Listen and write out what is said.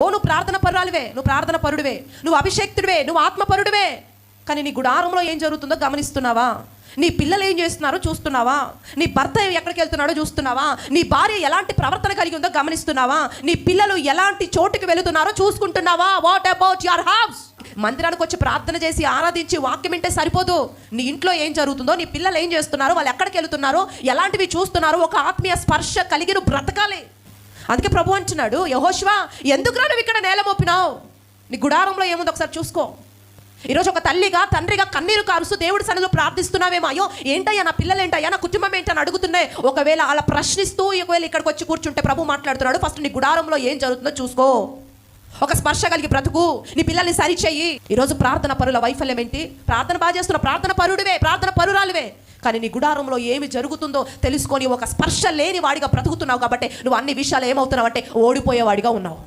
నువ్వు ప్రార్థన పరురాలివే, నువ్వు ప్రార్థన పరుడివే, నువ్వు అభిషేక్తుడివే, నువ్వు ఆత్మపరుడివే. కానీ నీ గుడారంలో ఏం జరుగుతుందో గమనిస్తున్నావా? నీ పిల్లలు ఏం చేస్తున్నారో చూస్తున్నావా? నీ భర్త ఎక్కడికి వెళ్తున్నాడో చూస్తున్నావా? నీ భార్య ఎలాంటి ప్రవర్తన కలిగి ఉందో గమనిస్తున్నావా? నీ పిల్లలు ఎలాంటి చోటుకి వెళుతున్నారో చూసుకుంటున్నావా? What about your house? మందిరానికి వచ్చి ప్రార్థన చేసి ఆరాధించి వాక్యం వింటే సరిపోదు. నీ ఇంట్లో ఏం జరుగుతుందో, నీ పిల్లలు ఏం చేస్తున్నారో, వాళ్ళు ఎక్కడికి వెళుతున్నారో, ఎలాంటివి చూస్తున్నారో ఒక ఆత్మీయ స్పర్శ కలిగి నువ్వు బ్రతకాలి. అందుకే ప్రభు అంటున్నాడు, యెహోషువ ఎందుకురా నువ్వు ఇక్కడ నేల మోపినావు? నీ గుడారంలో ఏముందో ఒకసారి చూసుకో. ఈరోజు ఒక తల్లిగా తండ్రిగా కన్నీరు కారుస్తూ దేవుడి సన్నిధిలో ప్రార్థిస్తున్నావేమో, అయ్యో ఏంటయ్యా నా పిల్లలు ఏంటయ్యా, నా కుటుంబం ఏంటని అడుగుతున్నాయి. ఒకవేళ అలా ప్రశ్నిస్తూ ఒకవేళ ఇక్కడికి వచ్చి కూర్చుంటే ప్రభు మాట్లాడుతున్నాడు, ఫస్ట్ నీ గుడారంలో ఏం జరుగుతుందో చూసుకో. ఒక స్పర్శ కలిగి బ్రతుకు, నీ పిల్లల్ని సరిచేయి. ఈరోజు ప్రార్థన పరుల వైఫల్యం ఏంటి? ప్రార్థన బాగా చేస్తున్నావు, ప్రార్థన పరుడివే, ప్రార్థన పరురాలివే, కానీ నీ గుడారంలో ఏమి జరుగుతుందో తెలుసుకొని ఒక స్పర్శ లేని వాడిగా బ్రతుకుతున్నావు. కాబట్టి నువ్వు అన్ని విషయాలు ఏమవుతున్నావు అంటే ఓడిపోయేవాడిగా ఉన్నావు.